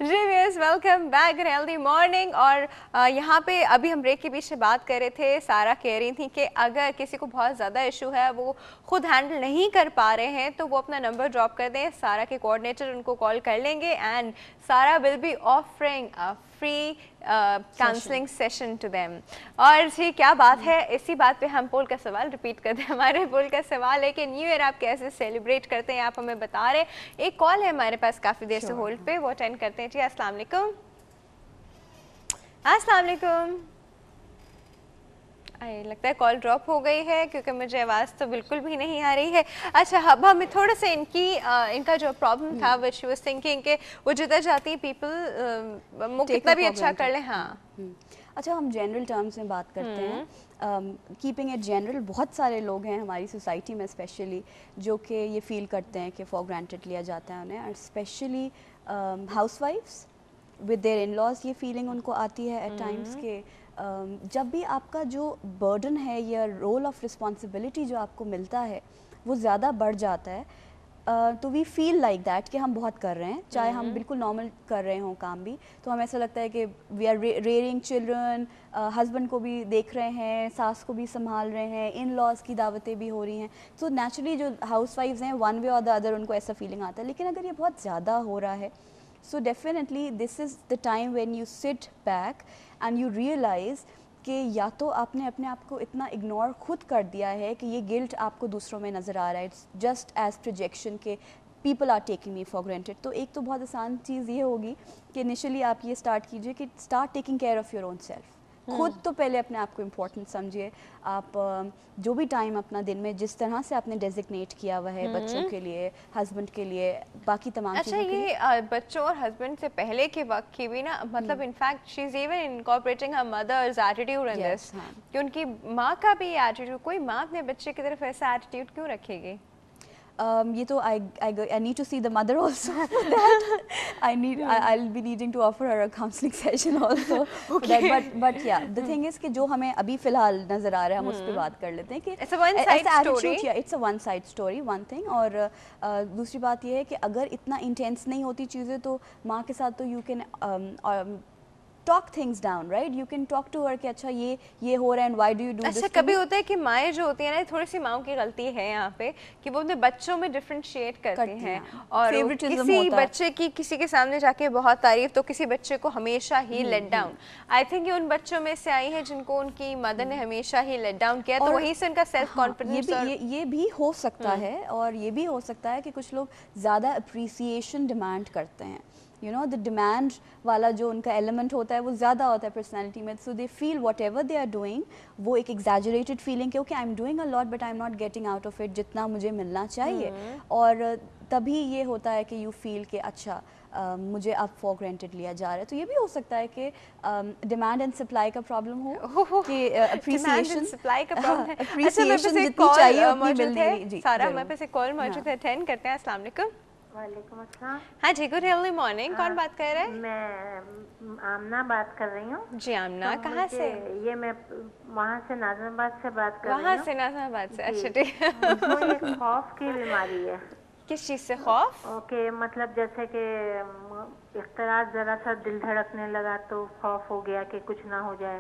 जी viewers, welcome back healthy morning. और यहाँ पे अभी हम ब्रेक के बीच में बात कर रहे थे, सारा कह रही थी कि अगर किसी को बहुत ज़्यादा इशू है, वो खुद हैंडल नहीं कर पा रहे हैं, तो वो अपना नंबर ड्रॉप कर दें, सारा के कोऑर्डिनेटर उनको कॉल कर लेंगे and Sara will be offering a free counselling session to them. और जी क्या बात है, इसी बात पे हम पोल का सवाल रिपीट करते हैं। हमारे पोल का सवाल है कि न्यू ईयर आप कैसे सेलिब्रेट करते हैं, आप हमें बता रहे। एक कॉल है हमारे पास काफ़ी देर से होल्ड पे, वो अटेंड करते हैं। जी अस्सलाम वालेकुम। अस्सलाम वालेकुम। लगता है कॉल ड्रॉप हो गई है, क्योंकि मुझे आवाज़ तो बिल्कुल भी नहीं आ रही है। अच्छा, अब हमें थोड़ा सा इनका जो प्रॉब्लम था, व्हिच शी वाज थिंकिंग कि वो जिधर जाती है पीपल वो कितना भी अच्छा कर ले। हाँ, अच्छा, हम जनरल टर्म्स में बात करते हैं। कीपिंग इट जनरल, बहुत सारे लोग हैं हमारी सोसाइटी में स्पेशली जो कि ये फील करते हैं कि फॉर ग्रांटेड लिया जाता है उन्हें, और specially housewifes with their in laws, ये फीलिंग उनको आती है एट टाइम्स के जब भी आपका जो बर्डन है या रोल ऑफ रिस्पॉन्सिबिलिटी जो आपको मिलता है वो ज़्यादा बढ़ जाता है, तो वी फील लाइक दैट कि हम बहुत कर रहे हैं, चाहे हम बिल्कुल नॉर्मल कर रहे हों काम भी, तो हमें ऐसा लगता है कि we are rearing children, husband को भी देख रहे हैं, सास को भी संभाल रहे हैं, इन लॉज की दावतें भी हो रही हैं। तो नेचुरली जो हाउस वाइफ्स हैं, वन वे और द अदर उनको ऐसा फीलिंग आता है। लेकिन अगर ये बहुत ज़्यादा हो रहा है, so definitely this is the time when you sit back and you realise कि या तो आपने अपने आप को इतना इग्नोर खुद कर दिया है कि ये गिल्ट आपको दूसरों में नज़र आ रहा है, इट्स जस्ट एज प्रोजेक्शन के people are taking me for granted. तो एक तो बहुत आसान चीज़ ये होगी कि इनिशियली आप ये स्टार्ट कीजिए कि start taking care of your own self. खुद तो पहले अपने आप को इम्पोर्टेंट समझिए। आप जो भी टाइम अपना दिन में जिस तरह से आपने डेजिग्नेट किया हुआ है बच्चों के लिए, हस्बैंड के लिए, बाकी तमाम अच्छा, चीज़ों के लिए। ये बच्चों और हस्बैंड से पहले के वक्त की भी ना, मतलब in fact she is even incorporating her mother's attitude in this, कि उनकी माँ का भी एटीट्यूड। कोई माँ अपने बच्चे की तरफ ऐसा एटीट्यूड क्यों रखेगी? ये तो I need to see the mother also for that. I'll be needing to offer her a counseling session also for that. But yeah, the thing is कि जो हमें अभी फ़िलहाल नज़र आ रहा है, हम उस पर बात कर लेते हैं कि It's a one side story. Yeah, it's a one side story, one thing. और दूसरी बात ये है कि अगर इतना इंटेंस नहीं होती चीज़ें, तो माँ के साथ तो you can talk things down, right? You can talk to her कि अच्छा ये हो रहा है and why do you do this? अच्छा, कभी होता है कि माएँ जो होती हैं ना, थोड़ी सी माँओं की गलती है यहाँ पे कि वो अपने बच्चों में डिफरेंशिएट करती हैं, और किसी बच्चे की किसी के सामने जाके बहुत तारीफ, तो किसी बच्चे को हमेशा ही लेट डाउन। आई थिंक ये उन बच्चों में से आई है जिनको उनकी मदर ने हमेशा ही लेट डाउन किया, तो वहीं से उनका सेल्फ कॉन्फिडेंस। ये भी हो सकता है, और ये भी हो सकता है कि कुछ लोग ज़्यादा अप्रिसिएशन डिमांड करते हैं। यू नो, द डिमांड वाला जो उनका एलिमेंट होता है वो ज़्यादा होता है पर्सनैलिटी में, so they feel whatever they are doing, वो एक एग्जैजरेटेड फीलिंग कि okay I am doing a lot but I am not getting out of it जितना मुझे मिलना चाहिए। और तभी ये होता है कि यू फील कि अच्छा मुझे अब फॉर ग्रांटेड लिया जा रहा है। तो ये भी हो सकता है कि डिमांड एंड सप्लाई का प्रॉब्लम हो कि अप्रिसिएशन सप्लाई का प्रॉब्लम है। अप्रिसिएशन जितनी चाहिए उतनी मिल नहीं रही। जी, सारा हमारे पास एक कॉल मौजूद है, अटेंड करते हैं। अस्सलाम वालेकुम। वालेकुम अस्सलाम। हाँ जी, गुड अर्ली मॉर्निंग। कौन बात कर रहे हैं? मैं आमना बात कर रही हूँ। जी आमना, तो कहाँ से? ये मैं वहाँ से नाज़िमाबाद से बात कर रही हूँ। वहाँ से नाज़िमाबाद से, अच्छा ठीक है। मुझे एक खौफ की बीमारी है। किस चीज़ से खौफ? ओके, मतलब जैसे कि इख्तरार ज़रा सा दिल धड़कने लगा तो खौफ हो गया कि कुछ ना हो जाए।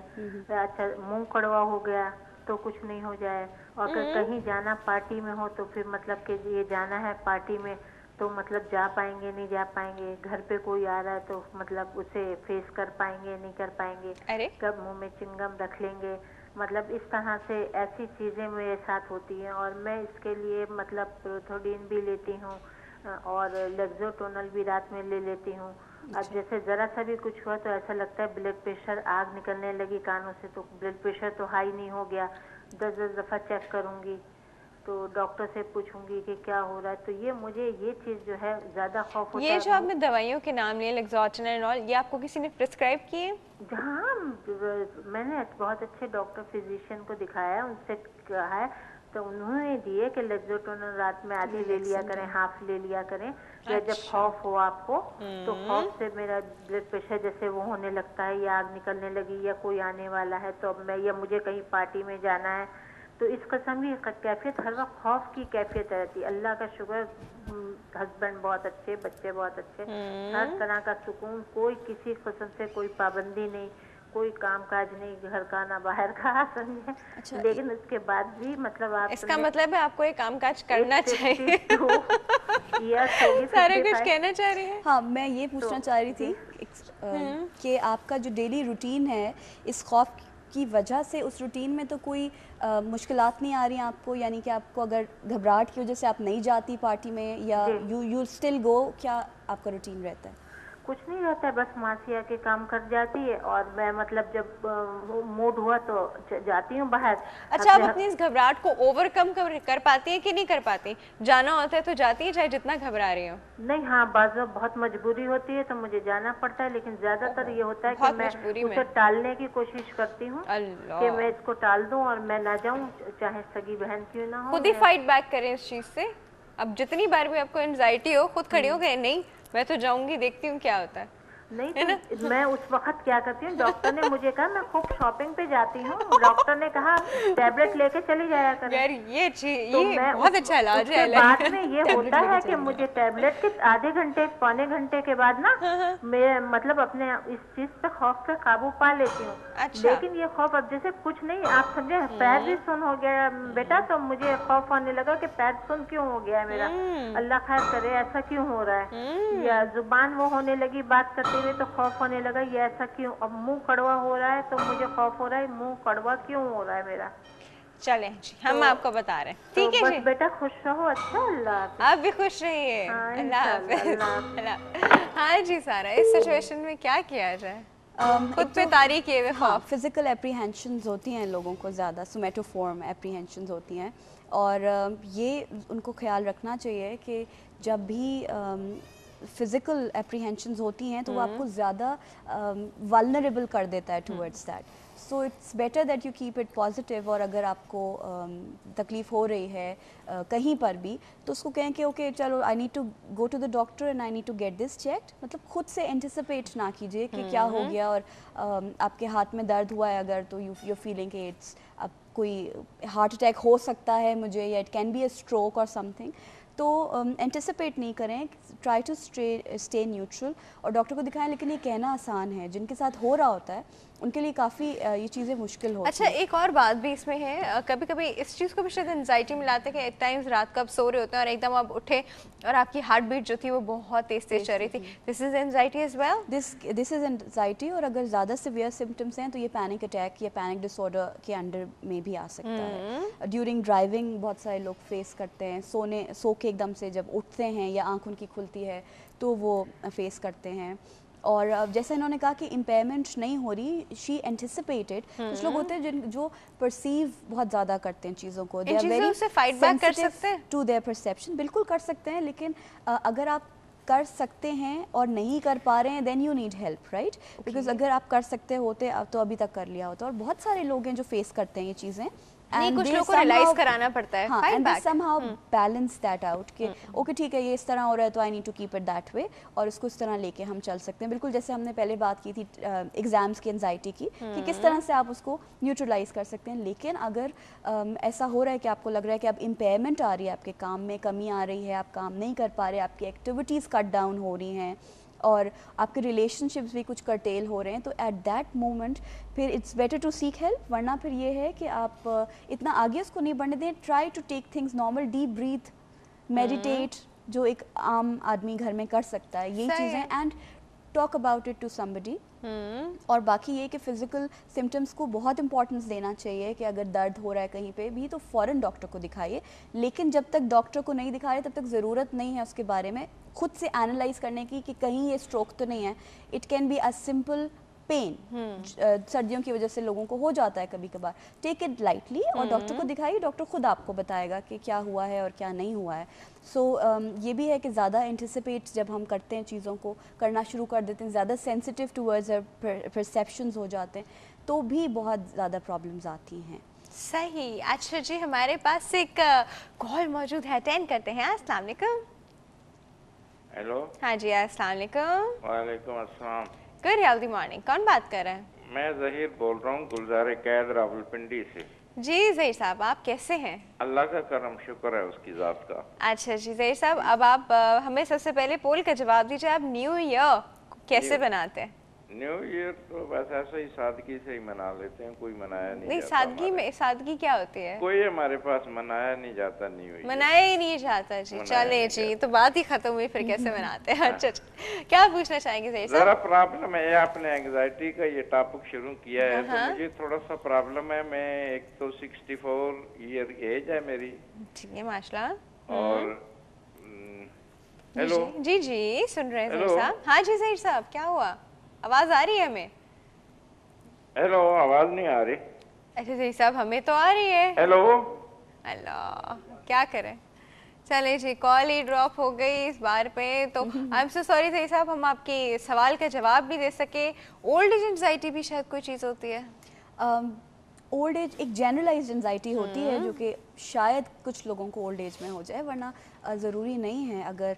अच्छा, मुंह कड़वा हो गया तो कुछ नहीं हो जाए, और अगर कहीं जाना पार्टी में हो तो फिर मतलब कि ये जाना है पार्टी में तो मतलब जा पाएंगे नहीं जा पाएंगे, घर पे कोई आ रहा है तो मतलब उसे फेस कर पाएंगे नहीं कर पाएंगे, अरे कब मुंह में चिंगम रख लेंगे, मतलब इस तरह से ऐसी चीज़ें मेरे साथ होती हैं। और मैं इसके लिए मतलब प्रोथोडीन भी लेती हूँ और लेक्सोटोनल भी रात में ले लेती हूँ। अब जैसे ज़रा सा भी कुछ हुआ तो ऐसा लगता है ब्लड प्रेशर, आग निकलने लगी कानों से, तो ब्लड प्रेशर तो हाई नहीं हो गया, 10-10 दफ़ा चेक करूँगी तो डॉक्टर से पूछूंगी कि क्या हो रहा है। तो ये मुझे ये चीज़ जो है ज़्यादा खौफ होता है। ये जो आपने दवाइयों के नाम लिए लेक्सोटोनल और ये आपको किसी ने प्रिस्क्राइब किए? हाँ, मैंने बहुत अच्छे डॉक्टर फिजिशियन को दिखाया, उनसे कहा है तो उन्होंने दिए कि लेक्सोटोनल रात में आधी ले लिया करें, हाफ ले लिया करें, या जब खौफ हो आपको तो खौफ से मेरा ब्लड प्रेशर जैसे वो होने लगता है या आग निकलने लगी या कोई आने वाला है तो अब मैं या मुझे कहीं पार्टी में जाना है तो इस किस्म की कैफियत हर वक्त खौफ की कैफियत रहती है। अल्लाह का शुक्र, हस्बैंड बहुत अच्छे, बच्चे बहुत अच्छे, हर तरह का सुकून, कोई किसी किस्म से कोई पाबंदी नहीं, कोई काम काज नहीं, घर का ना बाहर का, समझे। अच्छा, लेकिन उसके बाद भी मतलब आप इसका मतलब है आपको एक काम काज करना चाहिए। सारे कुछ कहना चाह रही है? हाँ, मैं ये पूछना चाह रही थी कि आपका जो डेली रूटीन है, इस खौफ की वजह से उस रूटीन में तो कोई मुश्किलात नहीं आ रही हैं आपको, यानी कि आपको अगर घबराहट की वजह से आप नहीं जाती पार्टी में, या यू स्टिल गो, क्या आपका रूटीन रहता है? कुछ नहीं रहता है, बस मासी आके काम कर जाती है और मैं मतलब जब मूड हुआ तो जाती हूँ बाहर। अच्छा, आप अपनी इस घबराहट को ओवरकम कर पाती हैं कि नहीं कर पाती? जाना होता है तो जाती है चाहे जितना घबरा रही हो? नहीं, हाँ, बाज़ बहुत मजबूरी होती है तो मुझे जाना पड़ता है, लेकिन ज्यादातर ये होता है कि मैं उसे टालने की कोशिश करती हूँ कि मैं इसको टाल दूं और मैं ना जाऊं, चाहे सगी बहन क्यों ना हो। खुद ही फाइट बैक करें इस चीज से। अब जितनी बार भी आपको एंजाइटी हो, खुद खड़ी हो गए, नहीं मैं तो जाऊंगी, देखती हूँ क्या होता है। नहीं तो मैं उस वक्त क्या करती हूँ, डॉक्टर ने मुझे कहा मैं खूब शॉपिंग पे जाती हूँ, डॉक्टर ने कहा टैबलेट लेके चली जाया कर। यार ये बहुत अच्छा इलाज है। बाद में ये होता है कि मुझे टैबलेट के आधे घंटे पौने घंटे के बाद ना मैं मतलब अपने इस चीज पे खौफ पे काबू पा लेती हूँ। अच्छा। लेकिन ये खौफ अब जैसे कुछ नहीं, आप समझे, पैर भी सुन हो गया बेटा, तो मुझे खौफ आने लगा कि पैर सुन क्यों हो गया है मेरा, अल्लाह खैर करे, ऐसा क्यों हो रहा है, या जुबान वो होने लगी बात करते हुए तो खौफ होने लगा, ये ऐसा क्यों, अब मुंह कड़वा हो रहा है तो मुझे खौफ हो रहा है, मुंह कड़वा क्यों हो रहा है मेरा। चले जी, हम आपको बता रहे हैं, ठीक है जी। बस बेटा खुश रहो। अच्छा, अल्लाह आप भी खुश रहिए। अल्लाह हाफिज़। हाँ जी सारा, इस सिचुएशन में क्या किया जाए? खुद पे तारी किए हुए खौफ। फिजिकल एप्रीहेंशंस होती हैं लोगों को, ज़्यादा सोमेटोफॉर्म एप्रीहेंशंस होती हैं, और ये उनको ख्याल रखना चाहिए कि जब भी फिज़िकल एप्रीहेंशंस होती हैं तो वो आपको ज़्यादा वल्नरेबल कर देता है towards that. So it's better that you keep it positive, और अगर आपको तकलीफ़ हो रही है कहीं पर भी, तो उसको कहें कि ओके चलो, I need to go to the doctor and I need to get this checked. मतलब खुद से एंटिसिपेट ना कीजिए कि क्या हो गया, और आपके हाथ में दर्द हुआ है अगर, तो यू फीलिंग कि इट्स अब कोई हार्ट अटैक हो सकता है मुझे, या it can be a stroke और समथिंग, तो एंटिसिपेट नहीं करें, ट्राई टू स्टे न्यूट्रल और डॉक्टर को दिखाएं। लेकिन ये कहना आसान है, जिनके साथ हो रहा होता है उनके लिए काफ़ी ये चीज़ें मुश्किल होती अच्छा, एक और बात भी इसमें है, कभी कभी इस चीज़ को भी शायद एंजाइटी में लाते हैं कि एट टाइम्स रात को आप सो रहे होते हैं और एकदम आप उठे और आपकी हार्ट बीट जो थी वो बहुत तेज तेज चल रही थी। This is anxiety as well. This is anxiety, और अगर ज़्यादा सिवियर सिम्टम्स हैं तो ये पैनिक अटैक या पैनिक डिसऑर्डर के अंडर में भी आ सकता है। ड्यूरिंग ड्राइविंग बहुत सारे लोग फेस करते हैं, सो के एकदम से जब उठते हैं या आँख उनकी खुलती है तो वो फेस करते हैं। और जैसे इन्होंने कहा कि इम्पेयरमेंट नहीं हो रही, शी एंटिसिपेटेड। कुछ लोग होते हैं जो परसीव बहुत ज़्यादा करते हैं चीज़ों को, they are very sensitive to their perception. बिल्कुल कर सकते हैं, लेकिन अगर आप कर सकते हैं और नहीं कर पा रहे हैं, then you need help, right? Because अगर आप कर सकते होते तो अभी तक कर लिया होता। और बहुत सारे लोग हैं जो फेस करते हैं ये चीज़ें, नहीं, कुछ लोगों को रियलाइज कराना पड़ता है। हाँ, and they somehow balance that out कि ओके ठीक है, ये इस तरह हो रहा है तो I need to keep it that way, और इसको इस तरह लेके हम चल सकते हैं। बिल्कुल जैसे हमने पहले बात की थी एग्जाम्स की एंजाइटी की, कि किस तरह से आप उसको न्यूट्रलाइज कर सकते हैं। लेकिन अगर ऐसा हो रहा है कि आपको लग रहा है कि अब इम्पेयरमेंट आ रही है, आपके काम में कमी आ रही है, आप काम नहीं कर पा रहे, आपकी एक्टिविटीज़ कट डाउन हो रही हैं और आपके रिलेशनशिप्स भी कुछ कर्टेल हो रहे हैं, तो एट दैट मोमेंट फिर it's better to seek help. वरना फिर ये है कि आप इतना आगे उसको नहीं बढ़ने दें। Try to take things normal, deep breath, meditate, जो एक आम आदमी घर में कर सकता है, यही चीज़ें, and talk about it to somebody. और बाकी ये कि फिजिकल सिम्टम्स को बहुत इंपॉर्टेंस देना चाहिए कि अगर दर्द हो रहा है कहीं पे भी तो फ़ौरन डॉक्टर को दिखाइए। लेकिन जब तक डॉक्टर को नहीं दिखा रहे तब तक ज़रूरत नहीं है उसके बारे में खुद से एनालाइज करने की कि कहीं ये स्ट्रोक तो नहीं है। It can be a simple pain, सर्दियों की वजह से लोगों को हो जाता है कभी कभार। टेक इट लाइटली और डॉक्टर को दिखाइए, डॉक्टर खुद आपको बताएगा कि क्या हुआ है और क्या नहीं हुआ है। सो ये भी है कि ज़्यादा एंटिसिपेट जब हम करते हैं, चीज़ों को करना शुरू कर देते हैं, ज़्यादा सेंसिटिव टूवर्ड्स परसेप्शंस हो जाते हैं, तो भी बहुत ज़्यादा प्रॉब्लम्स आती हैं। सही। अच्छा जी, हमारे पास एक कॉल मौजूद है, अटेंड करते हैं। अस्सलाम वालेकुम। हेलो। हाँ जी, अस्सलाम वालेकुम। वालेकुम अस्सलाम। Good healthy morning. कौन बात कर रहे हैं? मैं ज़हीर बोल रहा हूँ, गुलजार कैद रावलपिंडी से। जी ज़हीर साहब, आप कैसे हैं? अल्लाह का करम शुक्र है उसकी ज़ात का। अच्छा जी ज़हीर साहब, अब आप हमें सबसे पहले पोल का जवाब दीजिए, आप न्यू ईयर कैसे न्यू बनाते हैं? न्यू ईयर तो बस ऐसे ही सादगी से ही मना लेते हैं, कोई मनाया नहीं नहीं, जाता सादगी हमारे। में सादगी क्या होती है? कोई हमारे पास मनाया नहीं जाता न्यू ईयर। मनाया ही नहीं जाता जी। मनाया चले नहीं जी, तो बात ही खत्म हुई, फिर कैसे मनाते हैं? अच्छा अच्छा, क्या पूछना चाहेंगे ज़हीर जरा साहब? प्रॉब्लम है, आपने एंग्जाइटी का ये टॉपिक शुरू किया है तो हाँ। मुझे थोड़ा सा प्रॉब्लम है। मैं एक तो 64 ईयर एज है मेरी, ठीक है, माशाल्लाह। और हेलो जी जी, सुन रहे हैं ज़हीर हेलो। साहब। हाँ जी ज़हीर साहब, क्या हुआ? आवाज़ आ रही है हमें? हेलो, आवाज नहीं आ रही। अच्छा ज़हीर साहब, हमें तो आ रही है। हेलो, अल्लाह, क्या करें? चले जी, कॉल ही ड्रॉप हो गई इस बार पे, तो I am so sorry Zaheer साहब, हम आपके सवाल का जवाब भी दे सके। ओल्ड एज एंजाइटी भी शायद कोई चीज़ होती है? ओल्ड एज एक जनरलाइज्ड एंजाइटी होती है जो कि शायद कुछ लोगों को ओल्ड एज में हो जाए, वरना ज़रूरी नहीं है। अगर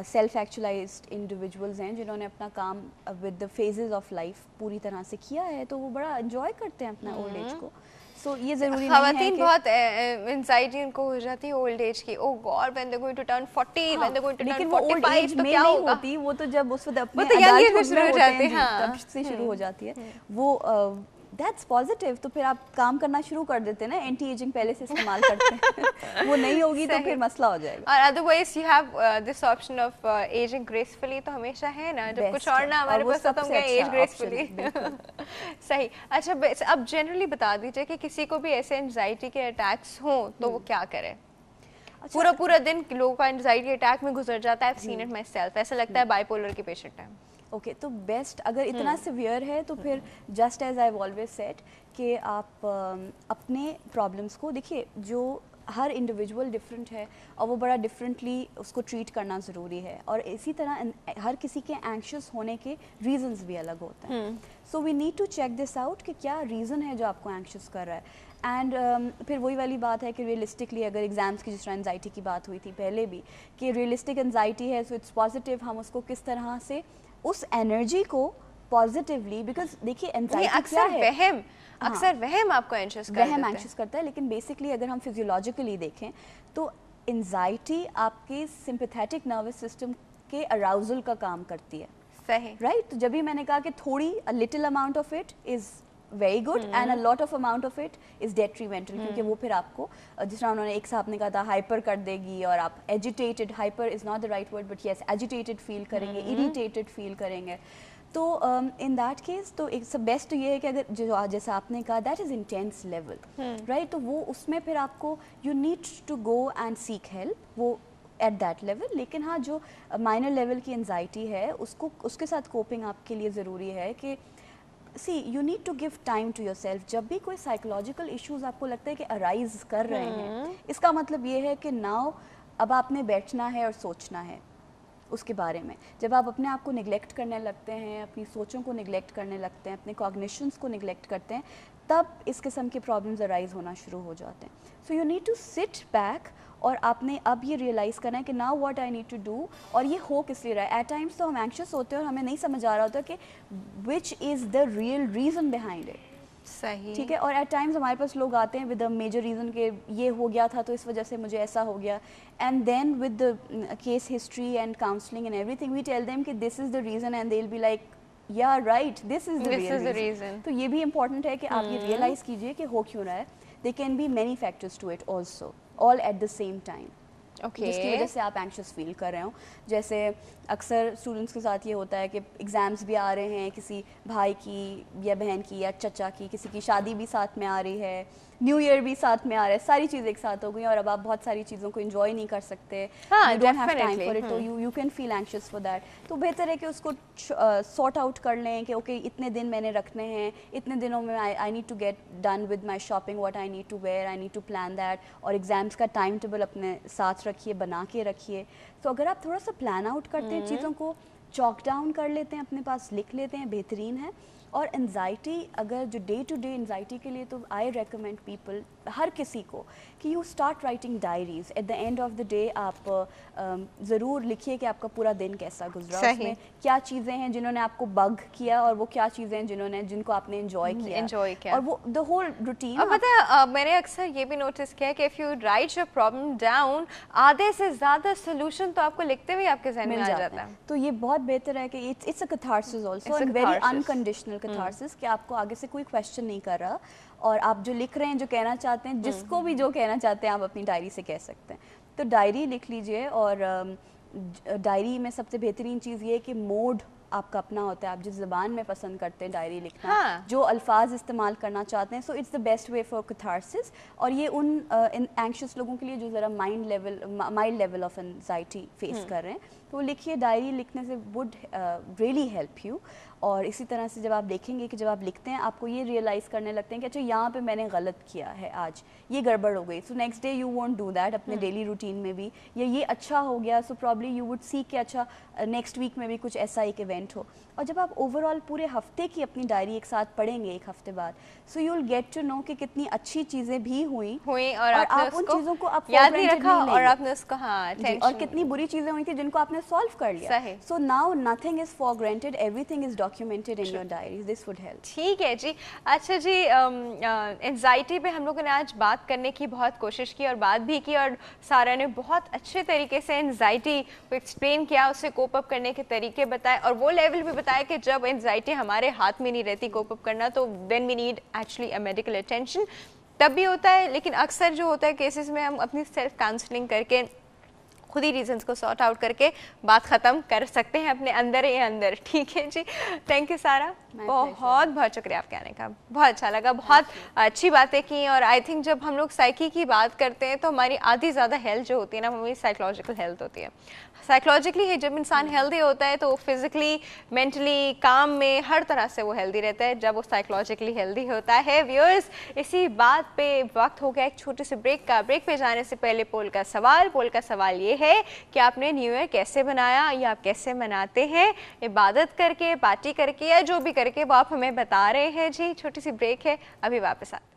सेल्फ एक्चुअलाइज्ड इंडिविजुअल्स हैं जिन्होंने अपना काम with the phases of life पूरी तरह से किया है, तो वो बड़ा एंजॉय करते हैं अपना ओल्ड एज को। सो ये ज़रूरी नहीं है खवातीन कि बहुत एंजाइटी उनको हो जाती है ओल्ड एज की। Oh God, when they going to turn 40, when they going to लेकिन टर्न वो ओल्ड 45, एज तो में क्या नहीं होगा? होती, वो तो जब उस वक्त अपने वो तो young age में adulthood शुरू हो होते जाती हैं है, जी, हाँ। तब से शुरू हो जाती है वो। That's positive. तो फिर आप काम करना शुरू कर देते हैं ना, एंटी एजिंग पहले से इस्तेमाल करते हैं वो नहीं होगी तो सही। फिर मसला हो जाएगा। और otherwise you have this option of ageing gracefully, तो हमेशा है ना, जब कुछ Best और है, ना और हमारे वो पास हो तो हम सबसे कहें एज अच्छा option है, ग्रेसफुली। सही। अच्छा, अब जनरली बता दीजिए कि किसी को भी ऐसे एंजाइटी के अटैक्स हों तो वो क्या करे? पूरा पूरा दिन लोगों का एंजाइटी अटैक में गुजर जाता है। I've seen it myself, ऐसा लगता है बाइपोलर की पेशेंट है। ओके तो बेस्ट अगर इतना सिवियर है तो फिर just as I always said कि आप अपने प्रॉब्लम्स को देखिए, जो हर इंडिविजुअल डिफरेंट है और वो बड़ा डिफरेंटली उसको ट्रीट करना ज़रूरी है, और इसी तरह हर किसी के एंक्शस होने के रीजंस भी अलग होते हैं। So we need to check this out कि क्या रीज़न है जो आपको एंक्शस कर रहा है। एंड फिर वही वाली बात है कि रियलिस्टिकली अगर एग्जाम्स की जिस तरह एंजाइटी की बात हुई थी पहले भी, कि रियलिस्टिक एंजाइटी है, सो इट्स पॉजिटिव, हम उसको किस तरह से उस एनर्जी को पॉजिटिवली, बिकॉज देखिए एंजाइटी क्या है, वहम, अक्सर वहम आपको एंशियस कर वहम देता एंशियस करता है, लेकिन बेसिकली अगर हम फिजियोलॉजिकली देखें तो एंजाइटी आपके सिंपैथेटिक नर्वस सिस्टम के अराउजल का काम करती है। सही। राइट, तो जब भी मैंने कहा कि थोड़ी little amount of it is very good and a lot of amount of it is detrimental, क्योंकि वो फिर आपको जिस तरह उन्होंने एक साहब ने कहा था हाइपर कर देगी, और आप agitated, hyper is not the right word but yes agitated feel करेंगे, इरिटेटेड फील करेंगे। तो इन दैट केस तो एक सब बेस्ट तो ये है कि अगर जो जैसा आपने कहा that is intense level, right, तो वो उसमें फिर आपको you need to go and seek help, वो एट दैट लेवल। लेकिन हाँ, जो माइनर लेवल की एंजाइटी है उसको, उसके साथ कोपिंग आपके लिए ज़रूरी है कि see you need to give time to yourself. जब भी कोई साइकोलॉजिकल इश्यूज आपको लगता है कि अराइज कर रहे हैं, इसका मतलब ये है कि नाउ अब आपने बैठना है और सोचना है उसके बारे में। जब आप अपने आप को निगलेक्ट करने लगते हैं, अपनी सोचों को निगलेक्ट करने लगते हैं, अपने कॉग्निशंस को निगलेक्ट करते हैं, तब इस किस्म के प्रॉब्लम्स अराइज होना शुरू हो जाते हैं। So you need to sit back, और आपने अब ये रियलाइज़ करना है कि now what I need to do, और ये हो किस लिए रहा है। एट टाइम्स तो हम एंक्शस होते हैं और हमें नहीं समझ आ रहा होता कि which is the real reason behind it. सही। ठीक है, और एट टाइम्स हमारे पास लोग आते हैं विद अ मेजर रीज़न कि ये हो गया था तो इस वजह से मुझे ऐसा हो गया, and then with the case history and counselling and everything we tell them कि this is the reason, and they will be like yeah right, this is the real reason. तो ये भी इंपॉर्टेंट है कि आप ये रियलाइज़ कीजिए कि हो क्यों रहा है। They can be many factors to it also, all at the same time, जिसकी वजह से आप एंक्शस फील कर रहे हो। जैसे अक्सर स्टूडेंट्स के साथ ये होता है कि एग्ज़ाम्स भी आ रहे हैं, किसी भाई की या बहन की या चचा की, किसी की शादी भी साथ में आ रही है, न्यू ईयर भी साथ में आ रहा है, सारी चीज़ें एक साथ हो गई और अब आप बहुत सारी चीज़ों को एंजॉय नहीं कर सकते, you don't have time for it, तो you can feel anxious for that. तो बेहतर है कि उसको सॉर्ट आउट कर लें कि ओके इतने दिन मैंने रखने हैं, इतने दिनों में I need to get done with my shopping, what I need to wear, I need to plan that, और एग्जाम्स का टाइम टेबल अपने साथ रखिए, बना के रखिए। तो अगर आप थोड़ा सा प्लान आउट करते हैं, चीज़ों को चॉक डाउन कर लेते हैं, अपने पास लिख लेते हैं, बेहतरीन है। और एनजाइटी, अगर जो डे टू डे एनजाइटी के लिए, तो आई रिकमेंड पीपल, हर किसी को, कि you start writing diaries. At the end of the day आप ज़रूर लिखिए कि आपका पूरा दिन कैसा गुजरा, उसमें क्या चीज़ें हैं जिन्होंने आपको बग किया और वो क्या चीज़ें हैं जिनको आपने एंजॉय किया, और वो द होल रूटीन। और पता है मैंने अक्सर ये भी नोटिस किया कि if you right your problem down, आधे से ज़्यादा सोल्यूशन तो आपको लिखते हुए आपके ज़हन में आ जाता है। तो ये बहुत बेहतर है कि it's a catharsis also, and very unconditional catharsis, कि आपको आगे से कोई क्वेश्चन नहीं कर रहा और आप जो लिख रहे हैं, जो कहना चाहते हैं, जिसको भी जो कहना चाहते हैं, आप अपनी डायरी से कह सकते हैं। तो डायरी लिख लीजिए, और डायरी में सबसे बेहतरीन चीज़ ये है कि मोड आपका अपना होता है, आप जिस ज़बान में पसंद करते हैं डायरी लिखना, जो अल्फाज इस्तेमाल करना चाहते हैं, so it's the best way for catharsis. और ये उन एंग्शियस लोगों के लिए जो ज़रा mild level of anxiety face कर रहे हैं, तो लिखिए। डायरी लिखने से वुड रियली हेल्प यू। और इसी तरह से जब आप देखेंगे कि जब आप लिखते हैं, आपको ये रियलाइज़ करने लगते हैं कि अच्छा यहाँ पे मैंने गलत किया है, आज ये गड़बड़ हो गई, so next day you won't do that अपने डेली रूटीन में भी। या ये अच्छा हो गया, so probably you would see कि अच्छा नेक्स्ट वीक में भी कुछ ऐसा एक इवेंट हो। और जब आप ओवरऑल पूरे हफ्ते की अपनी डायरी एक साथ पढ़ेंगे एक हफ्ते बाद, so you will get to know कि कितनी अच्छी चीज़ें भी हुई और आप उन चीज़ों को आप याद नहीं रखा, और आपने उसको और कितनी बुरी चीज़ें हुई थी जिनको आपने सॉल्व कर लिया। So now nothing is for granted, everything is documented in your diaries, this would help. ठीक है जी। अच्छा जी, एंजाइटी पे हम लोगों ने आज बात करने की बहुत कोशिश की और बात भी की, और सारा ने बहुत अच्छे तरीके से एंजाइटी को एक्सप्लेन किया, उससे कोप अप करने के तरीके बताए, और वो लेवल भी बताया कि जब एंजाइटी हमारे हाथ में नहीं रहती कोप अप करना, तो then we need actually a medical attention. तब भी होता है, लेकिन अक्सर जो होता है केसेस में हम अपनी सेल्फ काउंसलिंग करके खुद ही रीजंस को सॉर्ट आउट करके बात ख़त्म कर सकते हैं अपने अंदर ही अंदर। ठीक है जी, थैंक यू सारा, बहुत बहुत शुक्रिया आपके आने का, बहुत अच्छा लगा, बहुत अच्छी बातें की। और आई थिंक जब हम लोग साइकी की बात करते हैं तो हमारी आधी ज़्यादा हेल्थ जो होती है ना, वो हमारी साइकोलॉजिकल हेल्थ होती है। साइकोलॉजिकली है, जब इंसान हेल्दी होता है तो फिजिकली, मेंटली, काम में हर तरह से वो हेल्दी रहता है जब वो साइकोलॉजिकली हेल्दी होता है। व्यूअर्स, इसी बात पे वक्त हो गया एक छोटे से ब्रेक का। ब्रेक पे जाने से पहले पोल का सवाल ये है कि आपने न्यू ईयर कैसे बनाया, या आप कैसे मनाते हैं, इबादत करके, पार्टी करके, या जो भी करके, वो आप हमें बता रहे हैं जी। छोटी सी ब्रेक है, अभी वापस आते हैं।